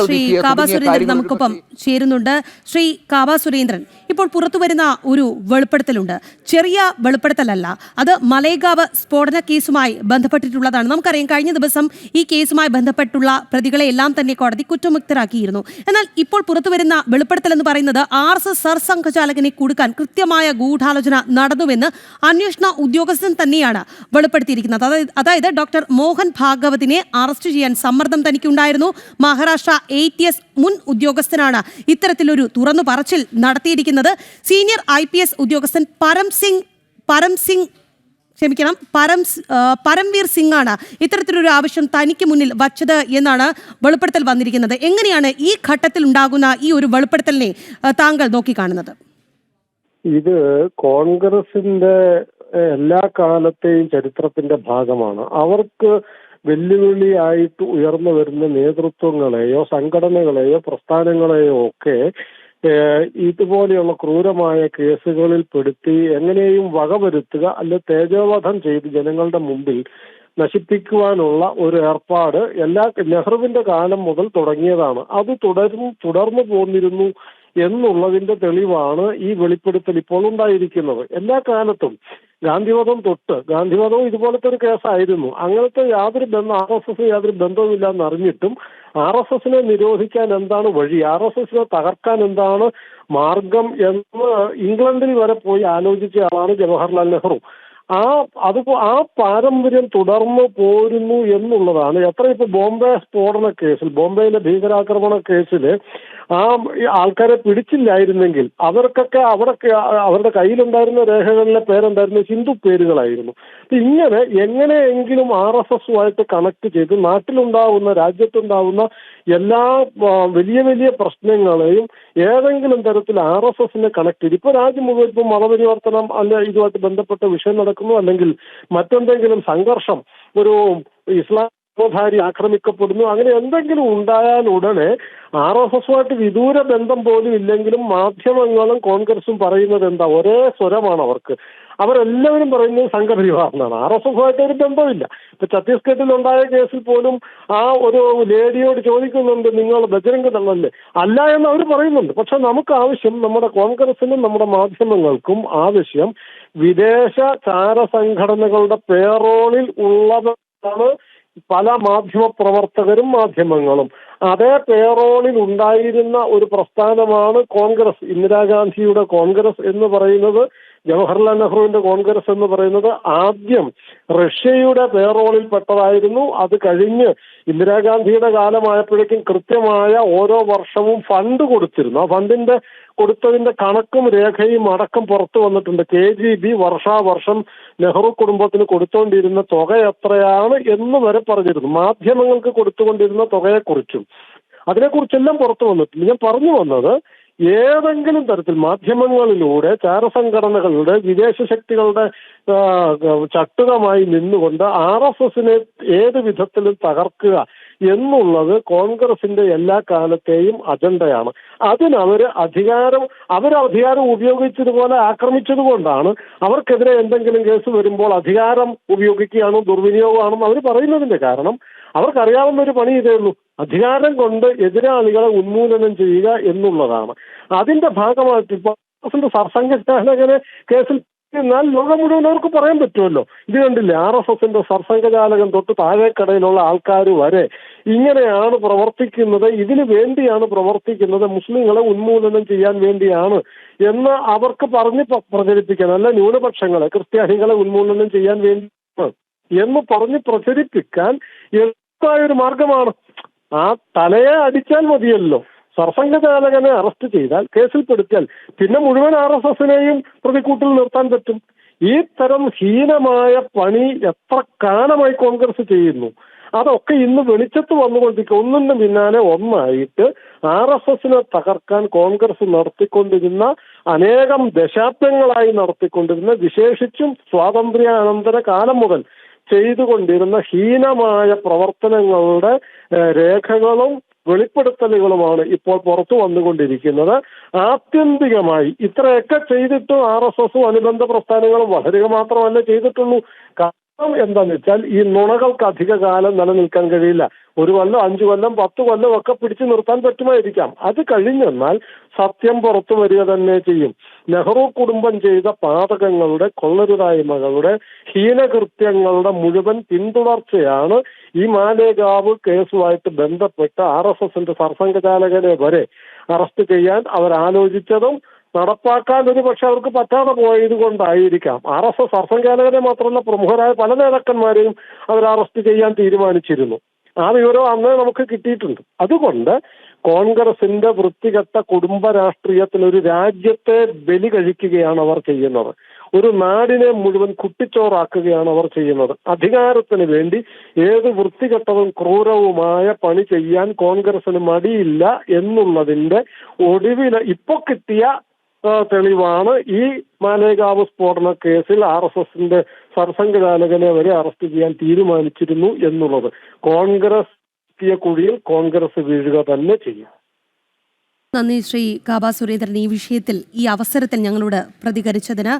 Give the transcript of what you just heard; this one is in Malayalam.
ശ്രീ കാബ സുരേന്ദ്രൻ നമുക്കൊപ്പം ചേരുന്നുണ്ട്. ശ്രീ കാബ സുരേന്ദ്രൻ, ഇപ്പോൾ പുറത്തുവരുന്ന ഒരു വെളിപ്പെടുത്തലുണ്ട്. ചെറിയ വെളിപ്പെടുത്തലല്ല, അത് മലേഗാവ് സ്ഫോടന കേസുമായി ബന്ധപ്പെട്ടിട്ടുള്ളതാണ്. നമുക്കറിയാം, കഴിഞ്ഞ ദിവസം ഈ കേസുമായി ബന്ധപ്പെട്ടുള്ള പ്രതികളെ എല്ലാം തന്നെ കോടതി കുറ്റമുക്തരാക്കിയിരുന്നു. എന്നാൽ ഇപ്പോൾ പുറത്തുവരുന്ന വെളിപ്പെടുത്തൽ എന്ന് പറയുന്നത് RSS സർസംഘചാലകനെ കൊടുക്കാൻ കൃത്യമായ ഗൂഢാലോചന നടന്നുവെന്ന് അന്വേഷണ ഉദ്യോഗസ്ഥൻ തന്നെയാണ് വെളിപ്പെടുത്തിയിരിക്കുന്നത്. അതായത് ഡോക്ടർ മോഹൻ ഭാഗവതിനെ അറസ്റ്റ് ചെയ്യാൻ സമ്മർദ്ദം തനിക്കുണ്ടായിരുന്നു. മഹാരാഷ്ട്ര ATS മുൻ ഉദ്യോഗസ്ഥനാണ് ഇത്തരത്തിലൊരു തുറന്നു പറച്ചിൽ നടത്തിയിരിക്കുന്നത്. സീനിയർ IPS ഉദ്യോഗസ്ഥൻ പരംവീർ സിംഗ് ആണ് ഇത്തരത്തിലൊരു ആവശ്യം തനിക്ക് മുന്നിൽ വച്ചത് എന്നാണ് വെളിപ്പെടുത്തൽ വന്നിരിക്കുന്നത്. എങ്ങനെയാണ് ഈ ഘട്ടത്തിൽ ഉണ്ടാകുന്ന ഈ ഒരു വെളിപ്പെടുത്തലിനെ താങ്കൾ നോക്കിക്കാണുന്നത്? ഇത് കോൺഗ്രസിന്റെ എല്ലാ കാലത്തെയും ചരിത്രത്തിന്റെ ഭാഗമാണ്. അവർക്ക് വെല്ലുവിളിയായിട്ട് ഉയർന്നു വരുന്ന നേതൃത്വങ്ങളെയോ സംഘടനകളെയോ പ്രസ്ഥാനങ്ങളെയോ ഒക്കെ ഇതുപോലെയുള്ള ക്രൂരമായ കേസുകളിൽ പെടുത്തി എങ്ങനെയും വകവരുത്തുക, അല്ലെ തേജോവധം ചെയ്ത് ജനങ്ങളുടെ മുമ്പിൽ നശിപ്പിക്കുവാനുള്ള ഒരു ഏർപ്പാട് നെഹ്റുവിന്റെ കാലം മുതൽ തുടങ്ങിയതാണ്. അത് തുടർന്നു പോന്നിരുന്നു എന്നുള്ളതിന്റെ തെളിവാണ് ഈ വെളിപ്പെടുത്തൽ ഇപ്പോൾ ഉണ്ടായിരിക്കുന്നത്. എല്ലാ കാലത്തും ഗാന്ധിവധവും ഇതുപോലത്തെ ഒരു കേസായിരുന്നു. അങ്ങനത്തെ യാതൊരു RSS യാതൊരു ബന്ധവുമില്ല എന്നറിഞ്ഞിട്ടും RSS നിരോധിക്കാൻ എന്താണ് വഴി, RSS തകർക്കാൻ എന്താണ് മാർഗം എന്ന് ഇംഗ്ലണ്ടിൽ വരെ പോയി ആലോചിച്ച ആളാണ് ജവഹർലാൽ നെഹ്റു. ആ പാരമ്പര്യം തുടർന്നു പോരുന്നു എന്നുള്ളതാണ്. ഇപ്പൊ ബോംബെയിലെ ഭീകരാക്രമണ കേസിൽ ആൾക്കാരെ പിടിച്ചില്ലായിരുന്നെങ്കിൽ അവർക്കൊക്കെ അവരുടെ കയ്യിലുണ്ടായിരുന്ന രേഖകളിലെ പേരെന്തായിരുന്നു? ഹിന്ദു പേരുകളായിരുന്നു. ഇങ്ങനെ എങ്ങനെയെങ്കിലും RSSുമായിട്ട് കണക്ട് ചെയ്ത് രാജ്യത്തുണ്ടാവുന്ന എല്ലാ വലിയ വലിയ പ്രശ്നങ്ങളെയും ഏതെങ്കിലും തരത്തിൽ RSSനെ കണക്ട് ചെയ്ത് ഇപ്പൊ രാജ്യം മുഴുവൻ ഇപ്പം മതപരിവർത്തനം അല്ലെ ഇതുമായിട്ട് ബന്ധപ്പെട്ട വിഷയം നടക്കുന്നു, അല്ലെങ്കിൽ മറ്റെന്തെങ്കിലും സംഘർഷം, ഒരു ഇസ്ലാം ധാരി ആക്രമിക്കപ്പെടുന്നു, അങ്ങനെ എന്തെങ്കിലും ഉണ്ടായാൽ ഉടനെ RSSുമായിട്ട് വിദൂര ബന്ധം പോലും ഇല്ലെങ്കിലും മാധ്യമങ്ങളും കോൺഗ്രസും പറയുന്നത് എന്താ? ഒരേ സ്വരമാണ് അവർക്ക്. അവരെല്ലാവരും പറയുന്നത് സംഘപരിവാറിനാണ്. RSSുമായിട്ട് ഒരു ബന്ധമില്ല. ഇപ്പൊ ഛത്തീസ്ഗഡിൽ ഉണ്ടായ കേസിൽ പോലും ആ ഒരു ലേഡിയോട് ചോദിക്കുന്നുണ്ട്, നിങ്ങൾ ബജരംഗ് ദളല്ലേ? അല്ല എന്ന് അവർ പറയുന്നുണ്ട്. പക്ഷെ നമുക്ക് ആവശ്യം, നമ്മുടെ കോൺഗ്രസിനും നമ്മുടെ മാധ്യമങ്ങൾക്കും ആവശ്യം വിദേശ ചാര സംഘടനകളുടെ പേറോളിൽ ഉള്ളതാണ് പല മാധ്യമപ്രവർത്തകരും മാധ്യമങ്ങളും. അതേ പേറോളിൽ ഉണ്ടായിരുന്ന ഒരു പ്രസ്ഥാനമാണ് കോൺഗ്രസ്. ഇന്ദിരാഗാന്ധിയുടെ കോൺഗ്രസ് എന്ന് പറയുന്നത്, ജവഹർലാൽ നെഹ്റുവിന്റെ കോൺഗ്രസ് എന്ന് പറയുന്നത് ആദ്യം റഷ്യയുടെ പേറോളിൽ പെട്ടതായിരുന്നു. അത് കഴിഞ്ഞ് ഇന്ദിരാഗാന്ധിയുടെ കാലമായപ്പോഴേക്കും കൃത്യമായ ഓരോ വർഷവും ഫണ്ട് കൊടുത്തിരുന്നു. ആ ഫണ്ടിന്റെ കൊടുത്തതിന്റെ കണക്കും രേഖയും അടക്കം പുറത്തു വന്നിട്ടുണ്ട്. KGB വർഷാവർഷം നെഹ്റു കുടുംബത്തിന് കൊടുത്തുകൊണ്ടിരുന്ന തുക എത്രയാണ് എന്ന് വരെ പറഞ്ഞിരുന്നു. മാധ്യമങ്ങൾക്ക് കൊടുത്തുകൊണ്ടിരുന്ന തുകയെക്കുറിച്ചും അതിനെക്കുറിച്ചെല്ലാം പുറത്തു വന്നിട്ടുണ്ട്. ഞാൻ പറഞ്ഞു വന്നത്, ഏതെങ്കിലും തരത്തിൽ മാധ്യമങ്ങളിലൂടെ ചാരസംഘടനകളുടെ വിദേശ ശക്തികളുടെ ചട്ടുകമായി നിന്നുകൊണ്ട് RSSനെ ഏത് വിധത്തിലും തകർക്കുക എന്നുള്ളത് കോൺഗ്രസിന്റെ എല്ലാ കാലത്തെയും അജണ്ടയാണ്. അതിനവര് അധികാരം ഉപയോഗിച്ചതുപോലെ ആക്രമിച്ചതുകൊണ്ടാണ് അവർക്കെതിരെ എന്തെങ്കിലും കേസ് വരുമ്പോൾ അധികാരം ഉപയോഗിക്കുകയാണോ ദുർവിനിയോഗമാണെന്ന് അവർ പറയുന്നതിന്റെ കാരണം അവർക്കറിയാവുന്ന ഒരു പണി ഇതേ ഉള്ളൂ: അധികാരം കൊണ്ട് എതിരാളികളെ ഉന്മൂലനം ചെയ്യുക എന്നുള്ളതാണ്. അതിന്റെ ഭാഗമായിട്ട് ഇപ്പൊ സർസംഘചാലകനെ കേസിൽ എന്നാൽ ലോകം മുഴുവൻ അവർക്ക് പറയാൻ പറ്റുമല്ലോ, ഇത് കണ്ടില്ലേ, RSSന്റെ സർസംഘചാലകൻ തൊട്ട് താഴേക്കടയിലുള്ള ആൾക്കാർ വരെ ഇങ്ങനെയാണ് പ്രവർത്തിക്കുന്നത്, ഇതിനു വേണ്ടിയാണ് പ്രവർത്തിക്കുന്നത്, മുസ്ലിങ്ങളെ ഉന്മൂലനം ചെയ്യാൻ വേണ്ടിയാണ് എന്ന് അവർക്ക് പറഞ്ഞ് പ്രചരിപ്പിക്കാൻ, അല്ല ന്യൂനപക്ഷങ്ങളെ ക്രിസ്ത്യാനികളെ ഉന്മൂലനം ചെയ്യാൻ വേണ്ടി എന്ന് പറഞ്ഞ് പ്രചരിപ്പിക്കാൻ എളുപ്പമായൊരു മാർഗമാണ്. ആ തലയെ അടിച്ചാൽ മതിയല്ലോ. സർസംഘചാലകനെ അറസ്റ്റ് ചെയ്താൽ, കേസിൽപ്പെടുത്തിയാൽ പിന്നെ മുഴുവൻ RSSനെയും പ്രതിക്കൂട്ടിൽ നിർത്താൻ പറ്റും. ഈ തരം ഹീനമായ പണി എത്ര കാലമായി കോൺഗ്രസ് ചെയ്യുന്നു. അതൊക്കെ ഇന്ന് വെളിച്ചത്ത് വന്നുകൊണ്ടിരിക്കുക. ഒന്നിന്റെ പിന്നാലെ ഒന്നായിട്ട് RSSനെ തകർക്കാൻ കോൺഗ്രസ് നടത്തിക്കൊണ്ടിരുന്ന, അനേകം ദശാബ്ദങ്ങളായി നടത്തിക്കൊണ്ടിരുന്ന, വിശേഷിച്ചും സ്വാതന്ത്ര്യാനന്തര കാലം മുതൽ ചെയ്തുകൊണ്ടിരുന്ന ഹീനമായ പ്രവർത്തനങ്ങളുടെ രേഖകളും വെളിപ്പെടുത്തലുകളുമാണ് ഇപ്പോൾ പുറത്തു വന്നുകൊണ്ടിരിക്കുന്നത്. ആത്യന്തികമായി ഇത്രയൊക്കെ ചെയ്തിട്ടും RSSും അനുബന്ധ പ്രസ്ഥാനങ്ങളും വളരുക മാത്രമല്ല ചെയ്തിട്ടുള്ളൂ. എന്താന്ന് വെച്ചാൽ ഈ നുണകൾക്ക് അധിക കാലം നിലനിൽക്കാൻ കഴിയില്ല. 1 കൊല്ലം, 5 കൊല്ലം, 10 കൊല്ലം ഒക്കെ പിടിച്ചു നിർത്താൻ പറ്റുമായിരിക്കാം. അത് കഴിഞ്ഞെന്നാൽ സത്യം പുറത്തു വരിക തന്നെ ചെയ്യും. നെഹ്റു കുടുംബം ചെയ്ത പാതകങ്ങളുടെ, കൊള്ളരുതായ്മകളുടെ, ഹീനകൃത്യങ്ങളുടെ മുഴുവൻ പിന്തുടർച്ചയാണ് ഈ മാലേഗാവ് കേസുമായിട്ട് ബന്ധപ്പെട്ട് RSSന്റെ സർസംഘചാലകനെ വരെ അറസ്റ്റ് ചെയ്യാൻ അവർ ആലോചിച്ചതും നടപ്പാക്കാൻ ഒരു പക്ഷെ അവർക്ക് പറ്റാതെ പോയത് കൊണ്ടായിരിക്കാം. RSS സർസംഘചാലകനെ മാത്രമല്ല, പ്രമുഖരായ പല നേതാക്കന്മാരെയും അവർ അറസ്റ്റ് ചെയ്യാൻ തീരുമാനിച്ചിരുന്നു. ആ വിവരം അന്ന് നമുക്ക് കിട്ടിയിട്ടുണ്ട്. അതുകൊണ്ട് കോൺഗ്രസിന്റെ വൃത്തികെട്ട കുടുംബ രാഷ്ട്രീയത്തിൽ ഒരു രാജ്യത്തെ ബലി കഴിക്കുകയാണ് അവർ ചെയ്യുന്നത്. ഒരു നാടിനെ മുഴുവൻ കുട്ടിച്ചോറാക്കുകയാണ് അവർ ചെയ്യുന്നത്. അധികാരത്തിന് വേണ്ടി ഏത് വൃത്തികെട്ടതും ക്രൂരവുമായ പണി ചെയ്യാൻ കോൺഗ്രസിന് മടിയില്ല എന്നുള്ളതിന്റെ ഒടുവിൽ ഇപ്പൊ കിട്ടിയ തെളിവാണ് ഈ മാലേഗാവ് സ്ഫോടന കേസിൽ RSSന്റെ സർസംഘചാലകനെ വരെ അറസ്റ്റ് ചെയ്യാൻ തീരുമാനിച്ചിരുന്നു എന്നുള്ളത്. കോൺഗ്രസ് കുഴിയിൽ കോൺഗ്രസ് വീഴുക തന്നെ ചെയ്യും. നന്ദി ശ്രീ കാബ സുരേന്ദ്രൻ, ഈ വിഷയത്തിൽ ഈ അവസരത്തിൽ ഞങ്ങളോട് പ്രതികരിച്ചതിന്.